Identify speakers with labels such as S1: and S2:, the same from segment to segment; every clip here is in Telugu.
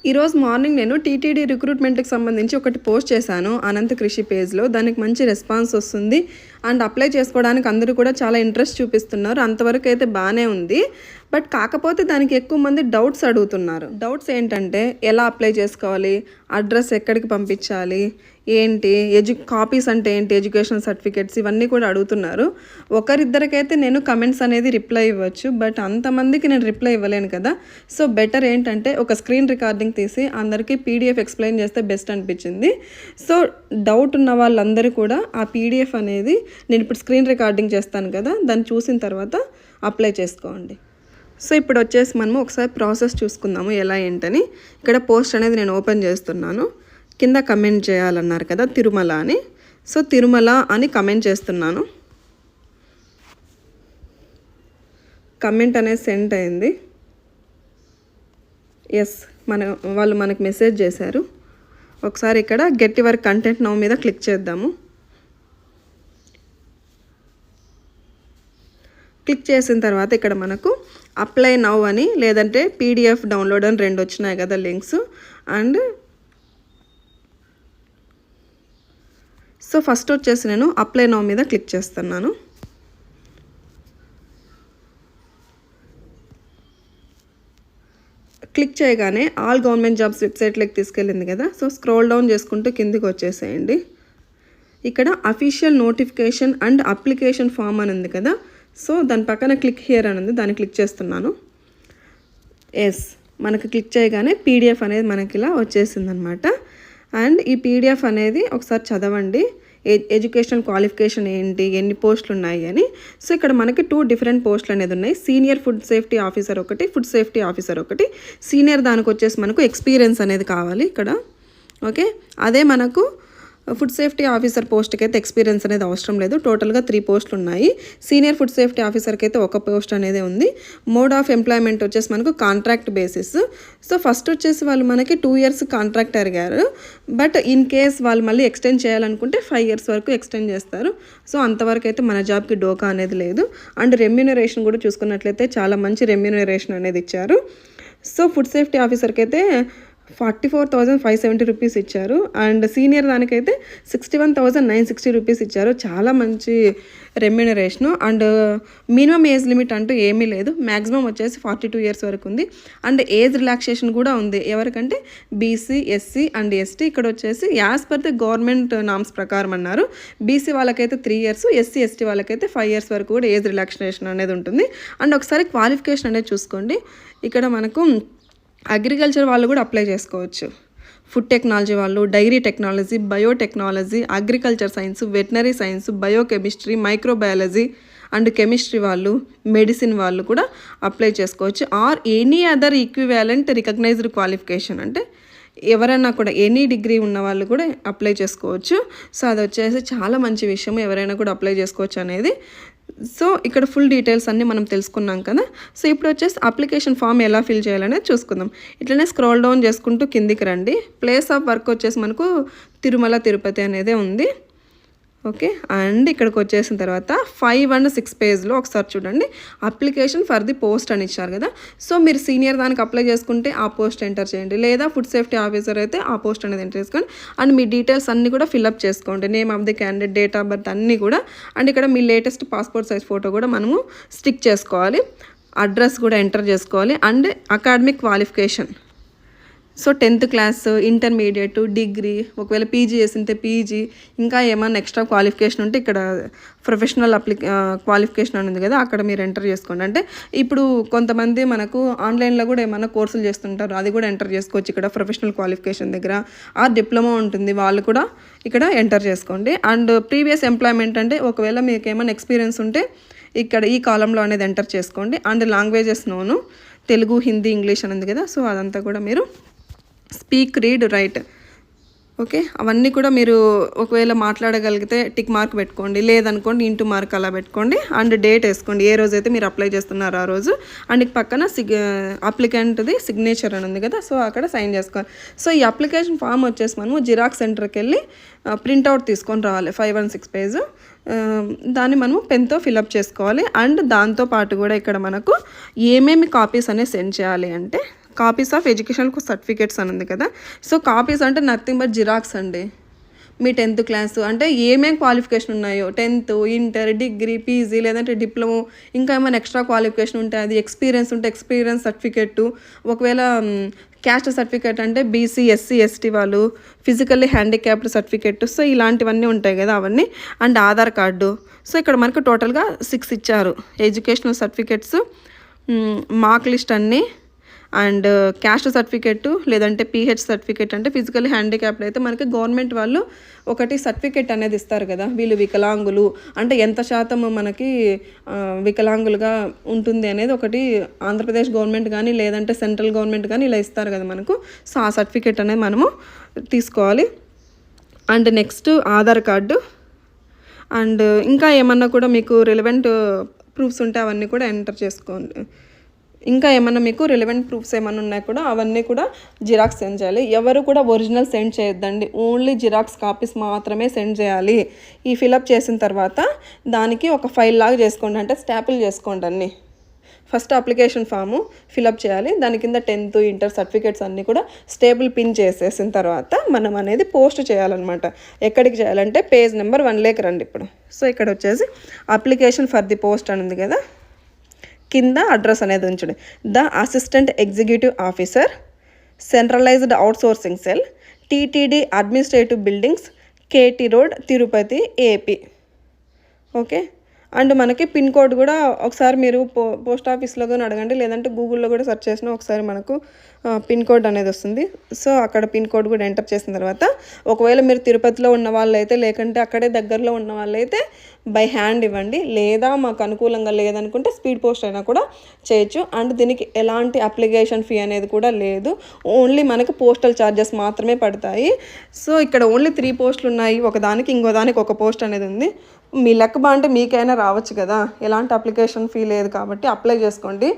S1: ఈరోజు మార్నింగ్ నేను టీటీడీ రిక్రూట్మెంట్కి సంబంధించి ఒకటి పోస్ట్ చేశాను అనంత కృషి పేజ్లో. దానికి మంచి రెస్పాన్స్ వస్తుంది అండ్ అప్లై చేసుకోవడానికి అందరూ కూడా చాలా ఇంట్రెస్ట్ చూపిస్తున్నారు. అంతవరకు అయితే బాగానే ఉంది. బట్ కాకపోతే దానికి ఎక్కువ మంది డౌట్స్ అడుగుతున్నారు. డౌట్స్ ఏంటంటే ఎలా అప్లై చేసుకోవాలి, అడ్రస్ ఎక్కడికి పంపించాలి, ఏంటి కాపీస్ అంటే ఏంటి, ఎడ్యుకేషన్ సర్టిఫికేట్స్, ఇవన్నీ కూడా అడుగుతున్నారు. ఒకరిద్దరికైతే నేను కమెంట్స్ అనేది రిప్లై ఇవ్వచ్చు, బట్ అంతమందికి నేను రిప్లై ఇవ్వలేను కదా. సో బెటర్ ఏంటంటే ఒక స్క్రీన్ రికార్డింగ్ తీసి అందరికీ పీడిఎఫ్ ఎక్స్ప్లెయిన్ చేస్తే బెస్ట్ అనిపించింది. సో డౌట్ ఉన్న వాళ్ళందరూ కూడా ఆ పీడిఎఫ్ అనేది నేను ఇప్పుడు స్క్రీన్ రికార్డింగ్ చేస్తాను కదా, దాన్ని చూసిన తర్వాత అప్లై చేసుకోండి. సో ఇప్పుడు వచ్చేసి మనము ఒకసారి ప్రాసెస్ చూసుకుందాము ఎలా ఏంటని. ఇక్కడ పోస్ట్ అనేది నేను ఓపెన్ చేస్తున్నాను. కింద కమెంట్ చేయాలన్నారు కదా తిరుమల అని. సో తిరుమల అని కమెంట్ చేస్తున్నాను. కమెంట్ అనేది సెండ్ అయింది. ఎస్, వాళ్ళు మనకు మెసేజ్ చేశారు. ఒకసారి ఇక్కడ గెట్ యువర్ కంటెంట్ నౌ మీద క్లిక్ చేద్దాము. క్లిక్ చేసిన తర్వాత ఇక్కడ మనకు అప్లై నౌ అని లేదంటే పీడిఎఫ్ డౌన్లోడ్ అని రెండు వచ్చినాయి కదా లింక్స్. అండ్ సో ఫస్ట్ వచ్చేసి నేను అప్లై నౌ మీద క్లిక్ చేస్తున్నాను. క్లిక్ చేయగానే ఆల్ గవర్నమెంట్ జాబ్స్ వెబ్సైట్లోకి తీసుకెళ్ళింది కదా. సో స్క్రోల్ డౌన్ చేసుకుంటూ కిందికి వచ్చేసేయండి. ఇక్కడ official notification and application form అని ఉంది కదా. సో దాని పక్కన క్లిక్ హియర్ అని ఉంది, దాన్ని క్లిక్ చేస్తున్నాను. ఎస్, మనకు క్లిక్ చేయగానే పీడిఎఫ్ అనేది మనకి ఇలా వచ్చేసింది అనమాట. అండ్ ఈ పీడిఎఫ్ అనేది ఒకసారి చదవండి. ఎడ్యుకేషనల్ క్వాలిఫికేషన్ ఏంటి, ఎన్ని పోస్టులు ఉన్నాయి అని. సో ఇక్కడ మనకి 2 డిఫరెంట్ పోస్టులు అనేది ఉన్నాయి. సీనియర్ ఫుడ్ సేఫ్టీ ఆఫీసర్ ఒకటి, ఫుడ్ సేఫ్టీ ఆఫీసర్ ఒకటి. సీనియర్ దానికి వచ్చేసి మనకు ఎక్స్పీరియన్స్ అనేది కావాలి ఇక్కడ. ఓకే, అదే మనకు ఫుడ్ సేఫ్టీ ఆఫీసర్ పోస్ట్కి అయితే ఎక్స్పీరియన్స్ అనేది అవసరం లేదు. టోటల్గా 3 పోస్టులు ఉన్నాయి. సీనియర్ ఫుడ్ సేఫ్టీ ఆఫీసర్కి అయితే 1 పోస్ట్ అనేది ఉంది. మోడ్ ఆఫ్ ఎంప్లాయ్మెంట్ వచ్చేసి మనకు కాంట్రాక్ట్ బేసిస్. సో ఫస్ట్ వచ్చేసి వాళ్ళు మనకి 2 ఇయర్స్ కాంట్రాక్ట్ అడిగారు. బట్ ఇన్ కేస్ వాళ్ళు మళ్ళీ ఎక్స్టెండ్ చేయాలనుకుంటే 5 ఇయర్స్ వరకు ఎక్స్టెండ్ చేస్తారు. సో అంతవరకు అయితే మన జాబ్కి డోకా అనేది లేదు. అండ్ రెమ్యూనరేషన్ కూడా చూసుకున్నట్లయితే చాలా మంచి రెమ్యూనరేషన్ అనేది ఇచ్చారు. సో ఫుడ్ సేఫ్టీ ఆఫీసర్కి అయితే 44,570 రూపీస్ ఇచ్చారు. అండ్ సీనియర్ దానికైతే 61,960 రూపీస్ ఇచ్చారు. చాలా మంచి remuneration. And minimum age limit అంటూ ఏమీ లేదు. మ్యాక్సిమం వచ్చేసి 42 ఇయర్స్ వరకు ఉంది. అండ్ ఏజ్ రిలాక్సేషన్ కూడా ఉంది. ఎవరికంటే బీసీ, ఎస్సీ అండ్ ఎస్టీ. ఇక్కడ వచ్చేసి as per the government norms ప్రకారం అన్నారు. బీసీ వాళ్ళకైతే 3 ఇయర్స్, ఎస్సీ ఎస్టీ వాళ్ళకైతే 5 ఇయర్స్ వరకు కూడా ఏజ్ రిలాక్సేషన్ అనేది ఉంటుంది. అండ్ ఒకసారి క్వాలిఫికేషన్ అనేది చూసుకోండి. ఇక్కడ మనకు అగ్రికల్చర్ వాళ్ళు కూడా అప్లై చేసుకోవచ్చు. ఫుడ్ టెక్నాలజీ వాళ్ళు, dairy technology, biotechnology, agriculture science, veterinary science, biochemistry, microbiology and chemistry వాళ్ళు, మెడిసిన్ వాళ్ళు కూడా అప్లై చేసుకోవచ్చు. Or any other equivalent recognised qualification, అంటే ఎవరైనా కూడా ఎనీ డిగ్రీ ఉన్న వాళ్ళు కూడా అప్లై చేసుకోవచ్చు. సో అది వచ్చేసి చాలా మంచి విషయం, ఎవరైనా కూడా అప్లై చేసుకోవచ్చు అనేది. సో ఇక్కడ ఫుల్ డీటెయిల్స్ అన్నీ మనం తెలుసుకున్నాం కదా. సో ఇప్పుడు వచ్చేసి అప్లికేషన్ ఫామ్ ఎలా ఫిల్ చేయాలనేది చూసుకుందాం. ఇట్లనే స్క్రోల్ డౌన్ చేసుకుంటూ కిందికి రండి. ప్లేస్ ఆఫ్ వర్క్ వచ్చేసి మనకు తిరుమల తిరుపతి అనేదే ఉంది. ఓకే, అండ్ ఇక్కడికి వచ్చేసిన తర్వాత 5 and 6 పేజ్లో ఒకసారి చూడండి. అప్లికేషన్ ఫర్ ది పోస్ట్ అని ఇచ్చారు కదా. సో మీరు సీనియర్ దానికి అప్లై చేసుకుంటే ఆ పోస్ట్ ఎంటర్ చేయండి, లేదా ఫుడ్ సేఫ్టీ ఆఫీసర్ అయితే ఆ పోస్ట్ అనేది ఎంటర్ చేసుకోండి. అండ్ మీ డీటెయిల్స్ అన్నీ కూడా ఫిల్అప్ చేసుకోండి. Name of the candidate, date of birth అన్నీ కూడా. అండ్ ఇక్కడ మీ లేటెస్ట్ పాస్పోర్ట్ సైజ్ ఫోటో కూడా మనము స్టిక్ చేసుకోవాలి. అడ్రస్ కూడా ఎంటర్ చేసుకోవాలి. And academic qualification, so 10th class, intermediate, degree, ఒకవేళ పీజీ చేసింటే పీజీ, ఇంకా ఏమన్నా ఎక్స్ట్రా క్వాలిఫికేషన్ ఉంటే ఇక్కడ ప్రొఫెషనల్ క్వాలిఫికేషన్ అని ఉంది కదా, అక్కడ మీరు ఎంటర్ చేసుకోండి. అంటే ఇప్పుడు కొంతమంది మనకు ఆన్లైన్లో కూడా ఏమన్నా కోర్సులు చేస్తుంటారు, అది కూడా ఎంటర్ చేసుకోవచ్చు ఇక్కడ ప్రొఫెషనల్ క్వాలిఫికేషన్ దగ్గర. ఆ డిప్లొమా ఉంటుంది, వాళ్ళు కూడా ఇక్కడ ఎంటర్ చేసుకోండి. అండ్ ప్రీవియస్ ఎంప్లాయ్మెంట్ అంటే ఒకవేళ మీకు ఏమైనా ఎక్స్పీరియన్స్ ఉంటే ఇక్కడ ఈ కాలంలో అనేది ఎంటర్ చేసుకోండి. And languages known, Telugu, Hindi, English అని ఉంది కదా. సో అదంతా కూడా మీరు స్పీక్, రీడ్, రైట్, ఓకే, అవన్నీ కూడా మీరు ఒకవేళ మాట్లాడగలిగితే టిక్ మార్క్ పెట్టుకోండి, లేదనుకోండి ఇంటూ మార్క్ అలా పెట్టుకోండి. అండ్ డేట్ వేసుకోండి, ఏ రోజైతే మీరు అప్లై చేస్తున్నారో ఆ రోజు. అండ్ పక్కన అప్లికెంట్ది సిగ్నేచర్ అని ఉంది కదా, సో అక్కడ సైన్ చేసుకోవాలి. సో ఈ అప్లికేషన్ ఫామ్ వచ్చేసి మనము జిరాక్స్ సెంటర్కి వెళ్ళి ప్రింట్అవుట్ తీసుకొని రావాలి. 5 and 6 పేజ్ దాన్ని మనము పెన్తో ఫిలప్ చేసుకోవాలి. అండ్ దాంతోపాటు కూడా ఇక్కడ మనకు ఏమేమి కాపీస్ అనేవి సెండ్ చేయాలి అంటే కాపీస్ ఆఫ్ ఎడ్యుకేషనల్ సర్టిఫికేట్స్ అని ఉంది కదా. సో కాపీస్ అంటే నథింగ్ బట్ జిరాక్స్ అండి. మీ 10th క్లాసు అంటే ఏమేం క్వాలిఫికేషన్ ఉన్నాయో 10th, ఇంటర్, డిగ్రీ, పీజీ లేదంటే డిప్లొమో, ఇంకా ఏమైనా ఎక్స్ట్రా క్వాలిఫికేషన్ ఉంటే అది, ఎక్స్పీరియన్స్ ఉంటే ఎక్స్పీరియన్స్ సర్టిఫికెట్, ఒకవేళ క్యాస్ట్ సర్టిఫికేట్ అంటే బీసీ, ఎస్సీ, ఎస్టీ వాళ్ళు, ఫిజికల్లీ హ్యాండిక్యాప్డ్ సర్టిఫికెట్, సో ఇలాంటివన్నీ ఉంటాయి కదా అవన్నీ, అండ్ ఆధార్ కార్డు. సో ఇక్కడ మనకు టోటల్గా 6 ఇచ్చారు. ఎడ్యుకేషనల్ సర్టిఫికెట్స్, మార్క్ లిస్ట్ అన్నీ, అండ్ క్యాస్ట్ సర్టిఫికెట్ లేదంటే పిహెచ్ సర్టిఫికెట్ అంటే ఫిజికల్ హ్యాండిక్యాప్డ్ అయితే మనకి గవర్నమెంట్ వాళ్ళు ఒకటి సర్టిఫికెట్ అనేది ఇస్తారు కదా, వీళ్ళు వికలాంగులు అంటే ఎంత శాతం మనకి వికలాంగులుగా ఉంటుంది అనేది ఒకటి ఆంధ్రప్రదేశ్ గవర్నమెంట్ కానీ లేదంటే సెంట్రల్ గవర్నమెంట్ కానీ ఇలా ఇస్తారు కదా మనకు. సో ఆ సర్టిఫికెట్ అనేది మనము తీసుకోవాలి. And next Aadhaar card, and ఇంకా ఏమన్నా కూడా మీకు రిలవెంట్ ప్రూఫ్స్ ఉంటే అవన్నీ కూడా ఎంటర్ చేసుకోండి. ఇంకా ఏమన్నా మీకు రిలవెంట్ ప్రూఫ్స్ ఏమన్నా ఉన్నాయి కూడా అవన్నీ కూడా జిరాక్స్ సెండ్ చేయాలి. ఎవరు కూడా ఒరిజినల్ సెండ్ చేయొద్దండి, ఓన్లీ జిరాక్స్ కాపీస్ మాత్రమే సెండ్ చేయాలి. ఈ ఫిలప్ చేసిన తర్వాత దానికి ఒక ఫైల్ లాగా చేసుకోండి, అంటే స్టాపుల్ చేసుకోండి అన్నీ. ఫస్ట్ అప్లికేషన్ ఫాము ఫిలప్ చేయాలి, దాని కింద 10th, ఇంటర్ సర్టిఫికేట్స్ అన్నీ కూడా స్టేబుల్ పిన్ చేసేసిన తర్వాత మనం అనేది పోస్ట్ చేయాలన్నమాట. ఎక్కడికి చేయాలంటే పేజ్ నెంబర్ 1 రండి ఇప్పుడు. సో ఇక్కడ వచ్చేసి అప్లికేషన్ ఫర్ ది పోస్ట్ అని ఉంది కదా, కింద అడ్రస్ అనేది ఉంచండి. The assistant executive officer, centralised outsourcing cell, TTD administrative buildings, KT road, Tirupati, AP. Okay. And మనకి పిన్ కోడ్ కూడా ఒకసారి మీరు పోస్ట్ ఆఫీస్లో కానీ అడగండి, లేదంటే గూగుల్లో కూడా సెర్చ్ చేసినా ఒకసారి మనకు పిన్ కోడ్ అనేది వస్తుంది. సో అక్కడ పిన్ కోడ్ కూడా ఎంటర్ చేసిన తర్వాత ఒకవేళ మీరు తిరుపతిలో ఉన్న వాళ్ళైతే లేకంటే అక్కడే దగ్గరలో ఉన్న వాళ్ళైతే బై హ్యాండ్ ఇవ్వండి, లేదా మాకు అనుకూలంగా లేదనుకుంటే స్పీడ్ పోస్ట్ అయినా కూడా చేయొచ్చు. అండ్ దీనికి ఎలాంటి అప్లికేషన్ ఫీ అనేది కూడా లేదు, ఓన్లీ మనకు పోస్టల్ ఛార్జెస్ మాత్రమే పడతాయి. సో ఇక్కడ ఓన్లీ 3 పోస్టులు ఉన్నాయి, ఒకదానికి ఇంకో దానికి ఒక పోస్ట్ అనేది ఉంది. మీ లెక్క బాగుంటే మీకైనా రావచ్చు కదా, ఎలాంటి అప్లికేషన్ ఫీ లేదు కాబట్టి అప్లై చేసుకోండి.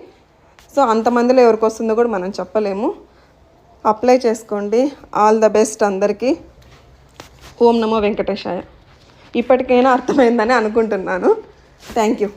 S1: సో అంతమందిలో ఎవరికి వస్తుందో కూడా మనం చెప్పలేము, అప్లై చేసుకోండి. ఆల్ ద బెస్ట్ అందరికీ. ఓం నమో వెంకటేశాయ. ఇప్పటికైనా అర్థమైందని అనుకుంటున్నాను. Thank you.